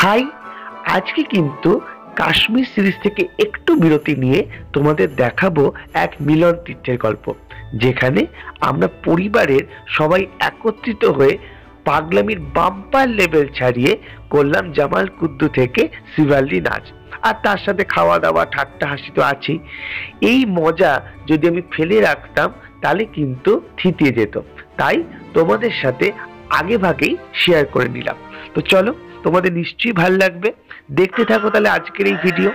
High, আজকে কিন্তু Kashmir series থেকে একটু বিরতি নিয়ে তোমাদের দেখাবো এক মিলন তীর্থের গল্প, যেখানে আমরা পরিবারের সবাই একত্রিত হয়ে পাগলামির বাম্পার লেভেল ছাড়িয়ে করলাম জামাল কুদ্দু থেকে শিবাল্লি নাচ। আর তার সাথে খাওয়া দাওয়া ঠাট্টা হাসি তো আছেই। এই মজা যদি আমি ফেলে রাখতাম তাহলে কিন্তু থিতিয়ে যেত, তাই তোমাদের সাথে আগে ভাগেই শেয়ার করে নিলাম। তো চলো, তোমাদের নিশ্চয়ই ভালো লাগবে, দেখতে থাকো তাহলে আজকের এই ভিডিও।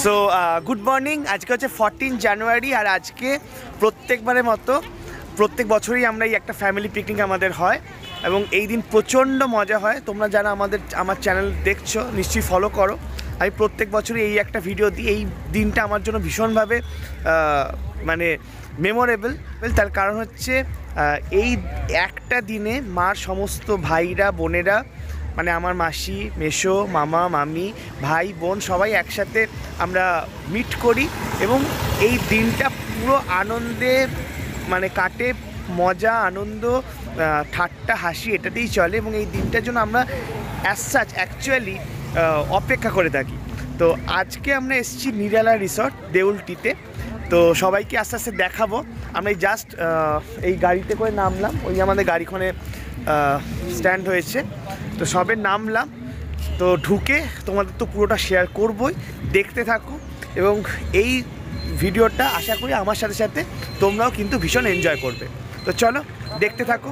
So good morning. আজকে হচ্ছে 14 জানুয়ারি আর আজকে প্রত্যেকবারের মতো প্রত্যেক বছরই আমরা এই একটা ফ্যামিলি পিকনিক আমাদের হয় এবং এই দিন প্রচণ্ড মজা হয়। তোমরা যারা আমার চ্যানেল দেখছো নিশ্চয়ই ফলো করো। আমি প্রত্যেক বছরই এই একটা ভিডিও দিই। এই দিনটা আমার জন্য ভীষণভাবে মানে মেমোরেবল। তার কারণ হচ্ছে এই একটা দিনে মার সমস্ত ভাইরা বোনেরা, মানে আমার মাসি মেসো মামা মামি ভাই বোন সবাই একসাথে আমরা মিট করি এবং এই দিনটা পুরো আনন্দে মানে কাটে। মজা আনন্দ ঠাট্টা হাসি এটাতেই চলে এবং এই দিনটার জন্য আমরা অ্যাজ সাচ অ্যাকচুয়ালি অপেক্ষা করে থাকি। তো আজকে আমরা এসেছি নিরালা রিসর্ট দেউলটিতে। তো সবাইকে আস্তে আস্তে দেখাবো। আমরা জাস্ট এই গাড়িতে করে নামলাম, ওই আমাদের গাড়িখানে স্ট্যান্ড হয়েছে, তো সবে নামলাম। তো ঢুকে তোমাদের তো পুরোটা শেয়ার করবই, দেখতে থাকো এবং এই ভিডিওটা আশা করি আমার সাথে সাথে তোমরাও কিন্তু ভীষণ এনজয় করবে। তো চলো দেখতে থাকো।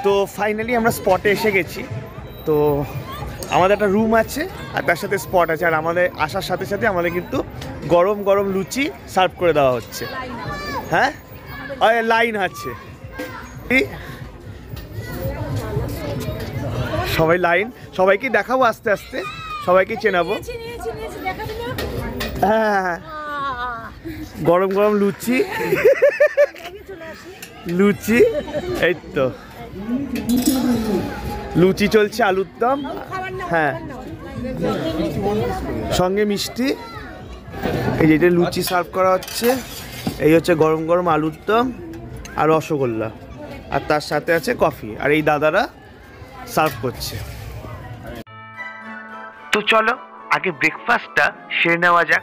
তো ফাইনালি আমরা স্পটে এসে গেছি। তো আমাদের একটা রুম আছে আর তার সাথে স্পট আছে, আর আমাদের আসার সাথে সাথে আমাদের কিন্তু গরম গরম লুচি সার্ভ করে দেওয়া হচ্ছে। হ্যাঁ, লাইন আছে, সবাই লাইন, সবাইকে দেখাবো আস্তে আস্তে, সবাইকে চেনাবো। হ্যাঁ, গরম গরম লুচি লুচি, এই তো লুচি চলছে, আলুর দম, হ্যাঁ সঙ্গে মিষ্টি। এই যে এটা লুচি সার্ভ করা হচ্ছে, এই হচ্ছে গরম গরম আলুর দম আর রসগোল্লা, আর তার সাথে আছে কফি, আর এই দাদারা সার্ভ করছে। তো চলো আগে ব্রেকফাস্টটা সেরে নেওয়া যাক।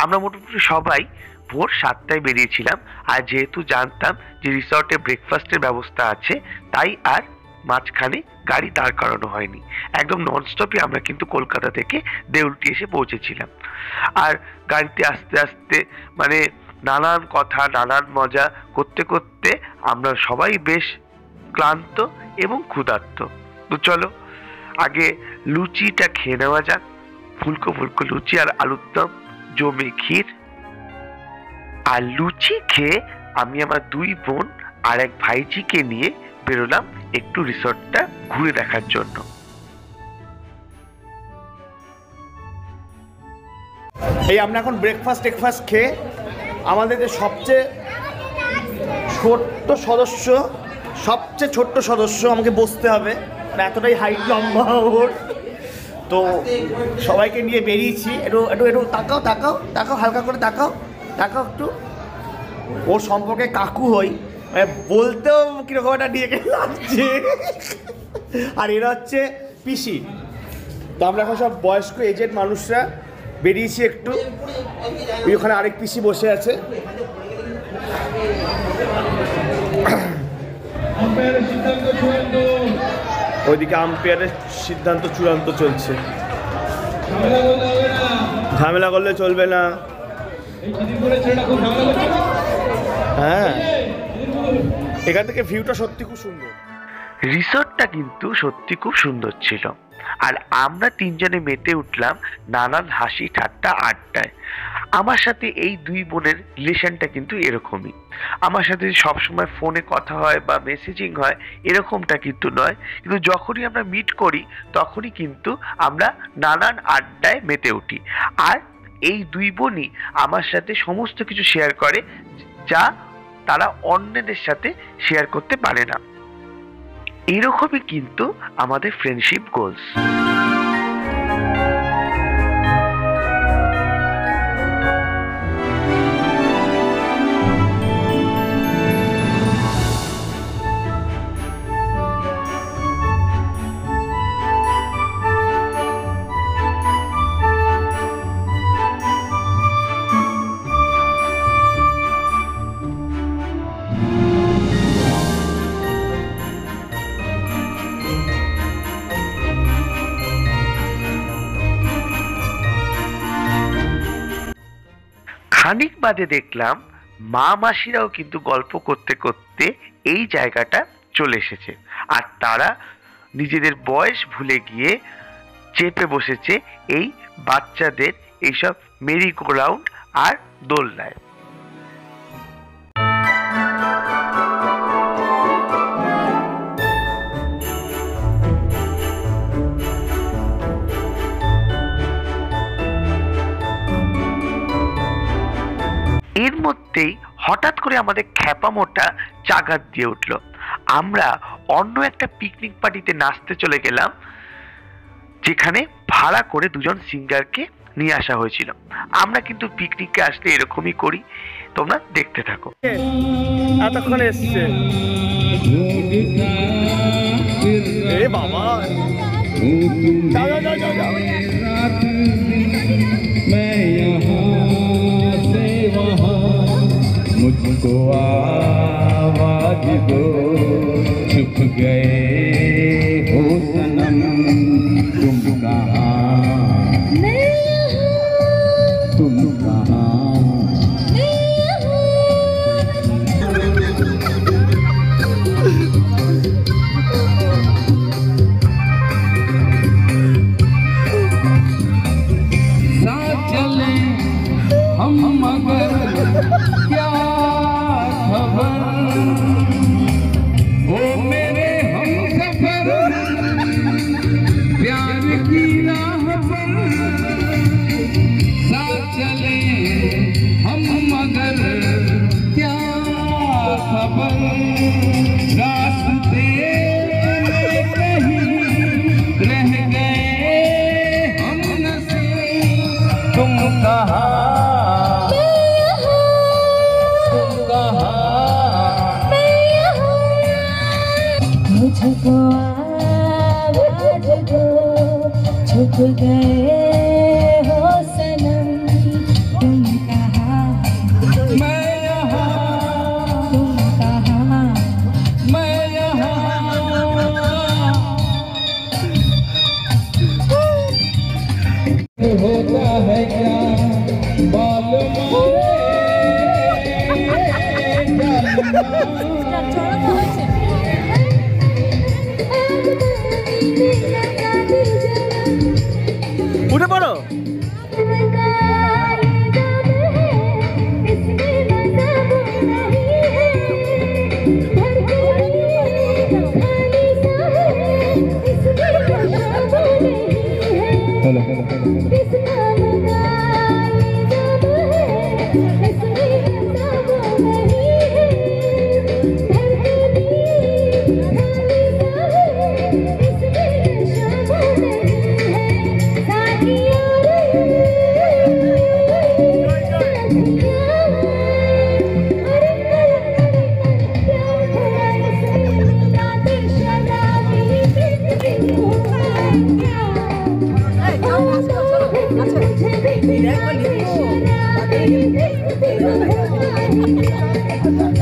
আমরা মোটামুটি সবাই ভোর 7টায় বেরিয়েছিলাম, আর যেহেতু জানতাম যে রিসর্টে ব্রেকফাস্টের ব্যবস্থা আছে তাই আর মাঝখানে গাড়ি দাঁড় করানো হয়নি। একদম ননস্টপই আমরা কিন্তু কলকাতা থেকে দেউলটি এসে পৌঁছেছিলাম। আর গাড়িতে আস্তে আস্তে মানে নানান কথা নানান মজা করতে করতে আমরা সবাই বেশ ক্লান্ত এবং ক্ষুধার্ত। তো চলো আগে লুচিটা খেয়ে নেওয়া যাক। ফুলকো ফুলকো লুচি আর আলুর দম, জমে ক্ষীর। আর লুচি খেয়ে আমি আমার দুই বোন আর এক ভাইজিকে নিয়ে বেরোলাম একটু রিসর্টটা ঘুরে দেখার জন্য। এই আমরা এখন ব্রেকফাস্ট খেয়ে আমাদের যে সবচেয়ে ছোট্ট সদস্য আমাকে বসতে হবে, এতটাই হাইট লম্বা ওর। তো সবাইকে নিয়ে বেরিয়েছি। একটু একটু একটু তাকাও তাকাও তাকাও, হালকা করে তাকাও তাকাও একটু। ওর সম্পর্কে কাকু হই, মানে বলতেও কীরকম একটা নিয়ে লাগছে। আর এরা হচ্ছে পিসি। তো আমরা এখন সব বয়স্ক এজেড মানুষরা বেরিয়েছি একটু। ওখানে আরেক পিসি বসে আছে। ওইদিকে আম্পায়ারের সিদ্ধান্ত চূড়ান্ত চলছে। ঝামেলা করলে চলবে না। হ্যাঁ, এখান থেকে ভিউটা সত্যি খুব সুন্দর। রিসর্টটা কিন্তু সত্যি খুব সুন্দর ছিল। আর আমরা তিনজনে মেতে উঠলাম নানান হাসি ঠাট্টা আড্ডায়। আমার সাথে এই দুই বোনের রিলেশনটা কিন্তু এরকমই। আমার সাথে সবসময় ফোনে কথা হয় বা মেসেজিং হয় এরকমটা কিন্তু নয়, কিন্তু যখনই আমরা মিট করি তখনই কিন্তু আমরা নানান আড্ডায় মেতে উঠি। আর এই দুই বোনই আমার সাথে সমস্ত কিছু শেয়ার করে যা তারা অন্যদের সাথে শেয়ার করতে পারে না। এরকমই কিন্তু আমাদের ফ্রেন্ডশিপ গোলস। খানিক বাদে দেখলাম মা মাসিরাও কিন্তু গল্প করতে করতে এই জায়গাটা চলে এসেছে, আর তারা নিজেদের বয়স ভুলে গিয়ে চেপে বসেছে এই বাচ্চাদের এইসব মেরি গো রাউন্ড আর দোলনায়। এর মধ্যেই হঠাৎ করে আমাদের খ্যাপামোটা জাগাত দিয়ে উঠলো। আমরা অন্য একটা পিকনিক পার্টিতে নাচতে চলে গেলাম, যেখানে ভাড়া করে দুজন সিঙ্গারকে নিয়ে আসা হয়েছিল। আমরা কিন্তু পিকনিকে আসলে এরকমই করি, তোমরা দেখতে থাকো। এতক্ষণ এসছে বাবা, मुझको आवाज दो, छुप गए हो सनम तुम कहाँ, तुम कहाँ। साथ चले हम मगर क्या खबर, ओ मेरे हम सफर प्यार की राह पर। साथ चले हम मगर क्या खबर, रास्ते में कहीं रह गए हम नसीब, तुम कहाँ मुझको आवाज दो, छुप गए हो सनम तुम कहाँ, मैं यहाँ, तुम कहाँ। मैं यहाँ। होता है क्या बाल উঠে পড়ো। हेलो हेलो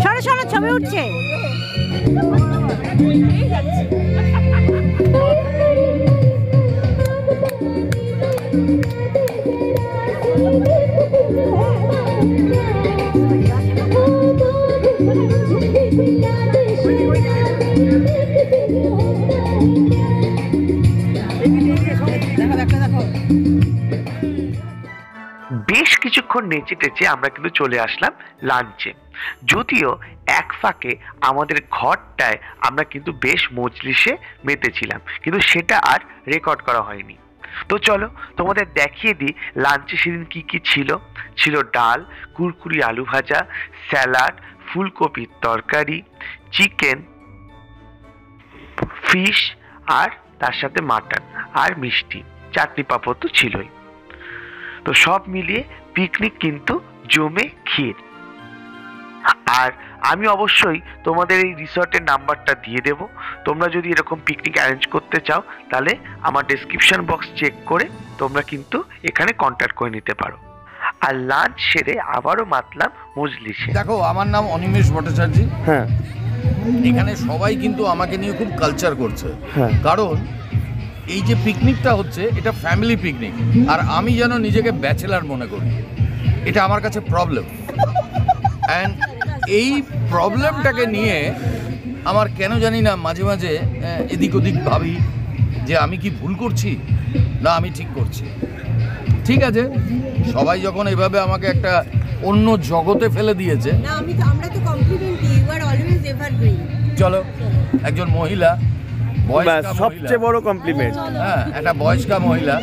সরো সরো, ছবি উঠছে। বেশ কিছুক্ষণ নেচে টেচে আমরা কিন্তু চলে আসলাম লাঞ্চে। যদিও এক ফাঁকে আমাদের ঘরটায় আমরা কিন্তু বেশ মজলিসে মেতেছিলাম, কিন্তু সেটা আর রেকর্ড করা হয়নি। তো চলো তোমাদের দেখিয়ে দিই লাঞ্চে সেদিন কি কি ছিল। ছিল ডাল, কুরকুরি আলু ভাজা, স্যালাড, ফুলকপির তরকারি, চিকেন, ফিশ, আর তার সাথে মাটন আর মিষ্টি, চাটনি পাঁপড় তো ছিলই। তো সব মিলিয়ে পিকনিক কিন্তু জমে ক্ষীর। আর আমি অবশ্যই তোমাদের এই রিসর্টের নাম্বারটা দিয়ে দেব। তোমরা যদি এরকম পিকনিক অ্যারেঞ্জ করতে চাও তাহলে আমার ডেসক্রিপশন বক্স চেক করে তোমরা কিন্তু এখানে কন্ট্যাক্ট করে নিতে পারো। আর লাঞ্চ সেরে আবারও মাতলাম মজলিসে। দেখো, আমার নাম অনিমেষ ভট্টাচার্য। হ্যাঁ, এখানে সবাই কিন্তু আমাকে নিয়ে খুব কালচার করছে। হ্যাঁ। কারণ এই যে পিকনিকটা হচ্ছে এটা ফ্যামিলি পিকনিক, আর আমি যেন নিজেকে ব্যাচেলার মনে করি, এটা আমার কাছে প্রবলেম। অ্যান্ড এই প্রবলেমটাকে নিয়ে আমার কেন জানি না মাঝে মাঝে এদিক ওদিক ভাবি যে আমি কি ভুল করছি না আমি ঠিক করছি। ঠিক আছে, সবাই যখন এভাবে আমাকে একটা অন্য জগতে ফেলে দিয়েছে, না আমরা তো কমপ্লিমেন্ট দিই, ইউ আর অলওয়েজ এভারগ্রিন। চলো, একজন মহিলা, বয়স্কা মহিলা, সবচেয়ে বড় কমপ্লিমেন্ট। হ্যাঁ, একটা বয়স্কা মহিলা,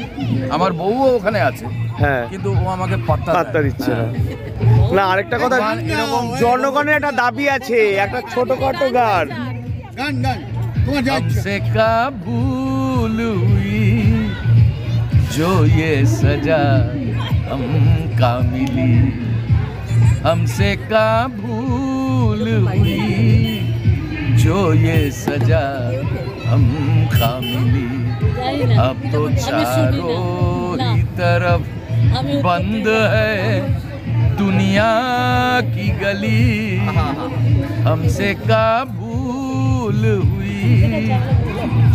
আমার বউও ওখানে আছে, হ্যাঁ, কিন্তু ও আমাকে পাত্তা দিচ্ছে না। হ্যাঁ। না, আরেকটা কথা, এরকম জনগণের একটা দাবি আছে, একটা ছোটখাটো গান। हमसे का भूल हुई जो ये सजा हमका मिली, हमसे का भूल हुई जो ये सजा हमका मिली, अब तो चारों ही तरफ बंद है दुनिया की गली, हमसे का भूल हुई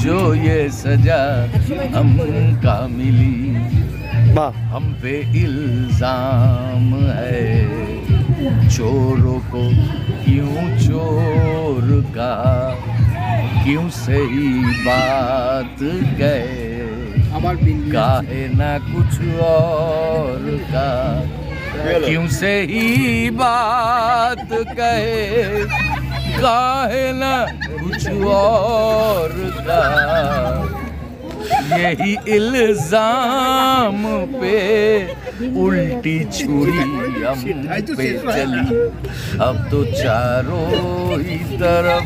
जो ये सजा हमका मिली, বাহ, हम पे इल्जाम है चोरों को क्यों चोर का, क्यों सही बात कहे काहे ना कुछ और का, क्यों सही बात कहे काहे ना कुछ और का, यही इल्जाम पे उल्टी छुरी हम पे चली, अब तो चारों ही तरफ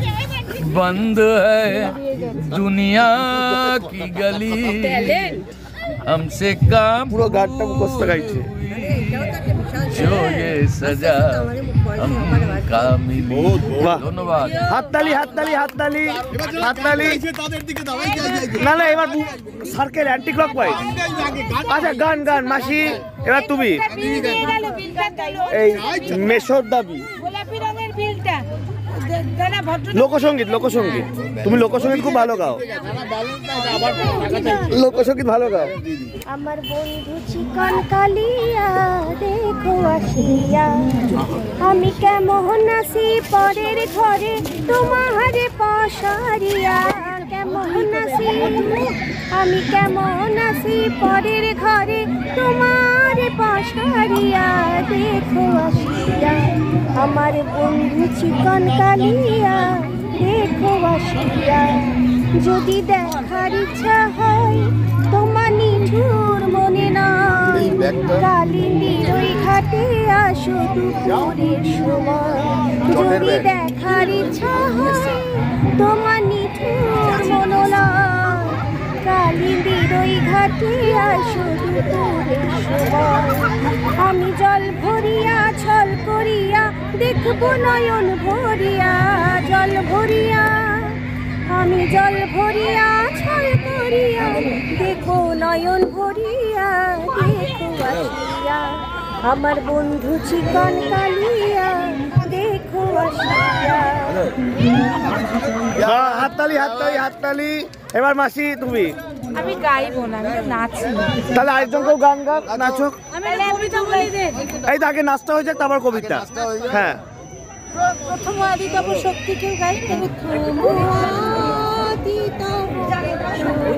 बंद है दुनिया की गली, हमसे काम পুরো গানটা মুখস্থ গাইছে। जो ये सजा हमका मिली। বাহ, ধন্যবাদ। হাততালি হাততালি হাততালি হাততালি। না না, এবার সার্কেল অ্যান্টি ক্লকওয়াইজ। আচ্ছা, গান গান মাসি, এবার তুমি এই মেশর দাবি গোলাপি রঙের বিলটা লোকসঙ্গীত। লোকসঙ্গীত, তুমি লোকসঙ্গীত খুব ভালো গাও, লোকসঙ্গীত ভালো গাও। আমার বন্ধু চিকন কালিয়া দেখো আসিয়া, আমি কেমন আছি পরের ঘরে তোমার পশারিয়া, কেমন আছি আমি কেমন আছি পরের ঘরে তোমার পশারিয়া, দেখো আসিয়া আমার বন্ধু চিকন কালিয়া দেখো আসিয়া, যদি দেখার ইচ্ছা হয় তোমার নিঠুর মনে না, কালিন্দির ওই ঘাটে আসো দুপুরের সময়, যদি দেখার ইচ্ছা হয় তোমার নিঠুর মনে না, কালিন্দির ওই ঘাটে আসো দুপুরের সময়, আমি জল ভরিয়া ছল করিয়া দেখবো নয়ন ভরিয়া, জল ভরিয়া আমি জল ভরিয়া ছল করিয়া দেখো নয়ন ভরিয়া, দেখো আসিয়া আমার বন্ধু চিকন কালিয়া দেখো আসিয়া। হাততালি হাততালি হাততালি। এবার মাসি তুমি। আমি গাইবো না, আমি নাচি। তাহলে আরেকজন কেউ গান গান, নাচো। আমি কবিতা বলি দে। এই তো আগে নাচতে হয়ে যাক, তারপর কবিতা। হ্যাঁ, প্রথম আদিতব শক্তি কেউ গাই, প্রথম আদিতব শক্তি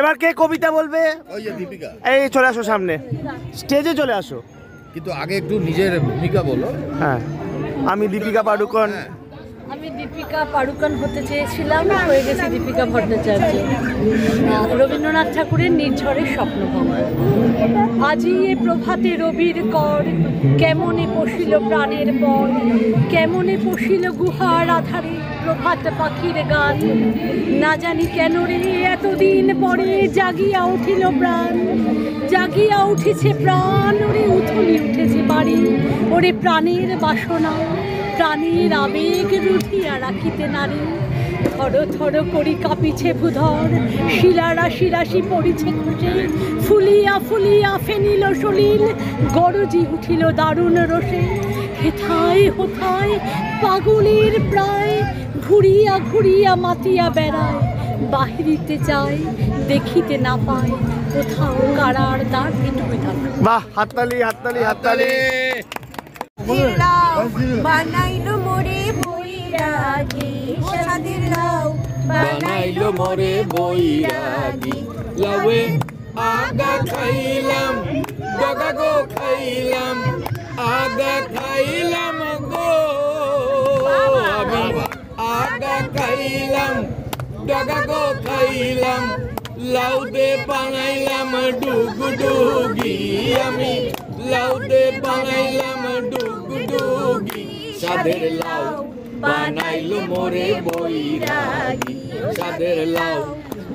এবার কে কবিতা বলবে? ওই যে দীপিকা। এই চলে আসো সামনে, স্টেজে চলে আসো। কিন্তু আগে একটু নিজের ভূমিকা বলো। হ্যাঁ, আমি দীপিকা পাডুকোন। আমি দীপিকা পাড়ুকোন হতে চেয়েছিলাম, হয়ে গেছি দীপিকা ভট্টাচার্য। রবীন্দ্রনাথ ঠাকুরের নির্ঝরের স্বপ্নভঙ্গ। আজি এ প্রভাতে রবির কর, কেমনে পশিল প্রাণের পর, কেমনে পশিল গুহার আধারে প্রভাত পাখির গান। না জানি কেন রে এতদিন পরে জাগিয়া উঠিল প্রাণ, জাগিয়া উঠেছে প্রাণ, ওরে উথলি উঠেছে বাড়ি, ওরে প্রাণের বাসনা, প্রাণীর আবেগ রুঠিয়া রাখিতে নারী। থর থর করি কাঁপিছে ভূধর, শিলা রাশি রাশি পড়িছে খুঁজে, ফুলিয়া ফুলিয়া ফেনিল সলিল, গরজি উঠিল দারুণ রসে। হেথায় হোথায় পাগলের প্রায়, ঘুরিয়া ঘুরিয়া মাতিয়া বেড়ায়, বাহিরিতে যায় দেখিতে না পায়, কোথাও কারার দ্বার পিটুই থাকে। বাহ, হাততালি হাততালি হাততালি। বানাইলো মোরে বৈরাগী, সাদের লাউ বানাইলো মোরে বৈরাগী, লাউয়ে আগা খাইলাম, ডগা গো খাইলাম, আগা খাইলাম গো, আমি আগা খাইলাম, ডগা গো খাইলাম, লাউ দে বানাইলাম ডুগডুগি, আমি লাউ দে বানাইলাম ডুগডুগি, সাদের লাউ বানাইলো মোরে বৈরাগী, সাদের লাউ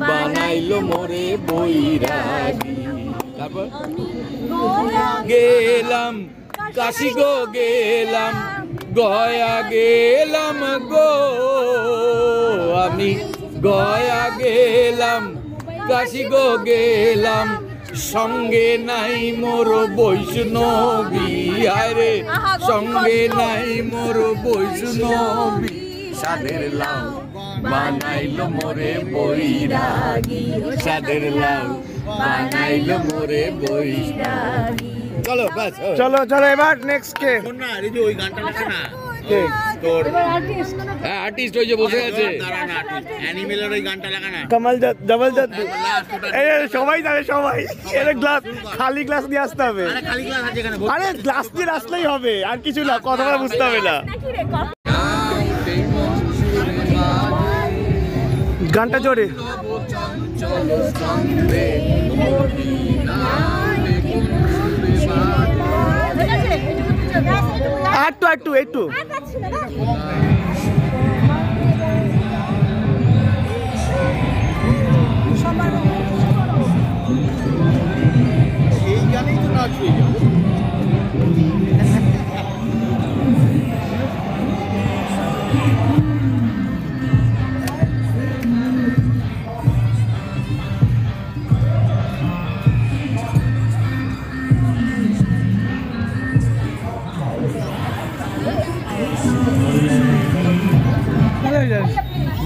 বানাইলো মোরে বৈরাগী। তারপর গেলাম কাশি গো, গেলাম গয়া, গেলাম গো, আমি গয়া গেলাম, কাশি গো গেলাম, সঙ্গে নাই মোর বৈষ্ণবী, আরে সঙ্গে নাই মোর বৈষ্ণবী, সাদের লাউ বানাইলো মোরে বৈরাগী, সাদের লাউ বানাইলো মোরে বৈরাগী। চলো বাস, চলো চলো, এবার নেক্সট কে? না এই যে ওই গানটা লেখা না কে? তোর হ্যাঁ আর্টিস্ট ওই যে বসে আছে, অ্যানিমেলের ওই গানটা লাগা না। কমল জবরদস্ত। এই সবাই জানে, সবাই। এর গ্লাস, খালি গ্লাস নিয়ে আসতে হবে। খালি গ্লাস আছে এখানে। আরে গ্লাস দিয়ে আসলেই হবে, আর কিছু না, কথা বলা বুঝতে হবে না। গানটা জোরে। একটু একটু একটু এই গানেই তো নাচ হয়ে যাবে।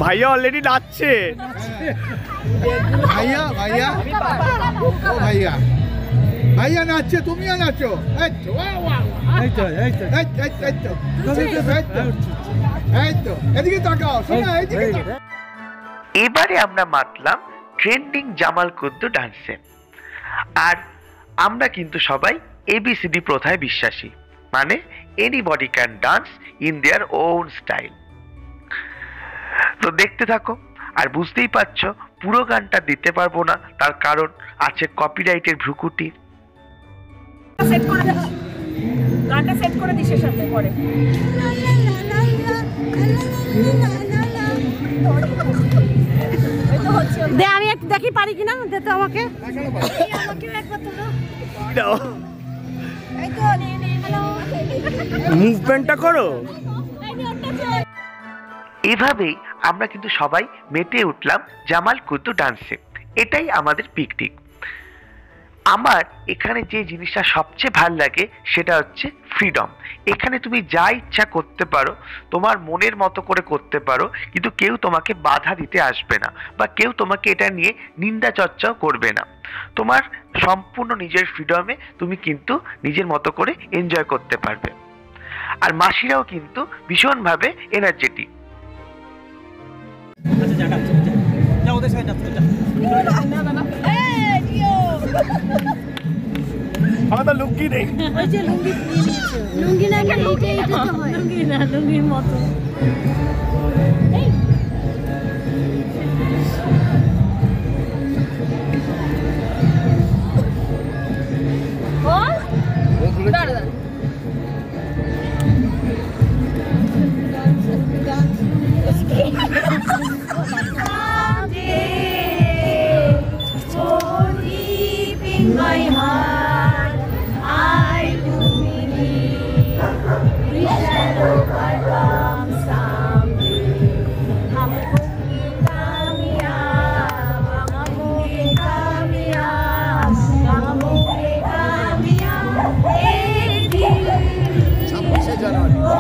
ভাইয়া অলরেডি নাচছে। ভাইয়া ভাইয়া ও ভাইয়া ভাইয়া নাচছে, তুমিও নাচো। এই তো এই তো এই তো এই তো এই তো এদিকে তাকাও, শোনা এদিকে তাকাও। এবারে আমরা মাতলাম ট্রেন্ডিং জামাল কুদ্দু ডান্সে। আর আমরা কিন্তু সবাই ABCD প্রথায় বিশ্বাসী, মানে anybody can dance in their own style. তো দেখতে থাকো, আর বুঝতেই পারছো পুরো গানটা দিতে পারবো না, তার কারণ আছে কপিরাইটের ভ্রুকুটি। গানটা সেট করে দিস এর সাথে পরে। দে আমি একটু দেখি পারি কিনা, দে তো আমাকে। মুভমেন্টটা করো। এভাবেই আমরা কিন্তু সবাই মেতে উঠলাম জামাল কুদ্দু ডান্সে। এটাই আমাদের পিকনিক। আমার এখানে যে জিনিসটা সবচেয়ে ভাল লাগে সেটা হচ্ছে ফ্রিডম। এখানে তুমি যা ইচ্ছা করতে পারো, তোমার মনের মতো করে করতে পারো, কিন্তু কেউ তোমাকে বাধা দিতে আসবে না, বা কেউ তোমাকে এটা নিয়ে নিন্দা চর্চাও করবে না। তোমার সম্পূর্ণ নিজের ফ্রিডমে তুমি কিন্তু নিজের মতো করে এনজয় করতে পারবে। আর মাসিরাও কিন্তু ভীষণভাবে এনার্জেটিক। যা ওদের সাথে লুঙ্গি নেই। ওই যে লুঙ্গি নিয়ে নিয়েছে। লুঙ্গি না এটা তো হয়। লুঙ্গি না, লুঙ্গির মতো। My heart, I do believe we shall overcome someday. हम होंगे कामयाब, हम होंगे कामयाब, हम होंगे कामयाब एक दिन। 26 जनवरी। ओ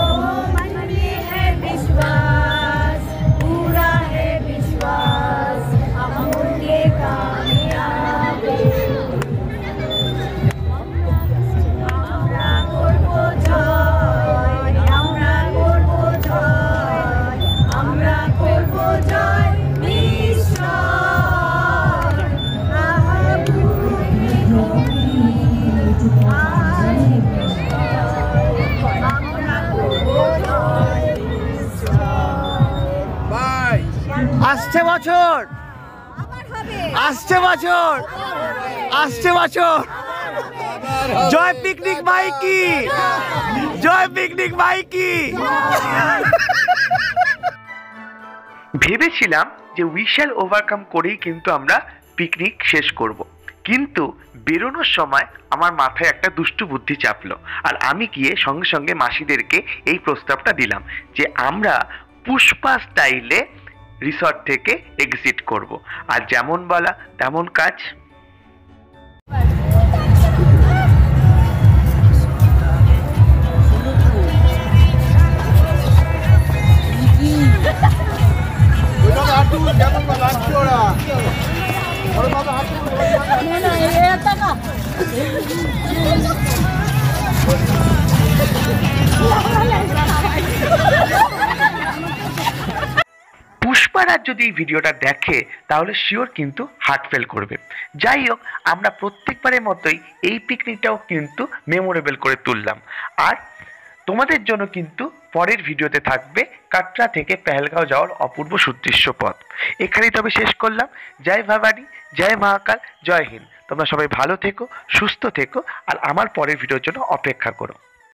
मन में है विश्वास, पूरा है विश्वास, हम होंगे कामयाब। আসছে বছর, আসছে বছর, আসছে বছর। জয় পিকনিক মাইকি, জয় পিকনিক মাইকি। ভেবেছিলাম যে উই শ্যাল ওভারকাম করেই কিন্তু আমরা পিকনিক শেষ করব, কিন্তু বেরোনোর সময় আমার মাথায় একটা দুষ্টু বুদ্ধি চাপলো, আর আমি গিয়ে সঙ্গে সঙ্গে মাসিদেরকে এই প্রস্তাবটা দিলাম যে আমরা পুষ্পা স্টাইলে রিসর্ট থেকে এক্সিট করব, আর যেমন বলা তেমন কাজ। পুষ্পারাজ যদি এই ভিডিওটা দেখে তাহলে শিওর কিন্তু হার্ট ফেল করবে। যাই হোক, আমরা প্রত্যেকবারের মতোই এই পিকনিকটাও কিন্তু মেমোরেবল করে তুললাম। আর তোমাদের জন্য কিন্তু পরের ভিডিওতে থাকবে কাটরা থেকে পেহেলগাঁও যাওয়ার অপূর্ব সুদৃশ্য পথ। এখানেই তবে শেষ করলাম। জয় ভবানী, জয় মহাকাল, জয় হিন্দ। তোমরা সবাই ভালো থেকো, সুস্থ থেকো, আর আমার পরের ভিডিওর জন্য অপেক্ষা করো।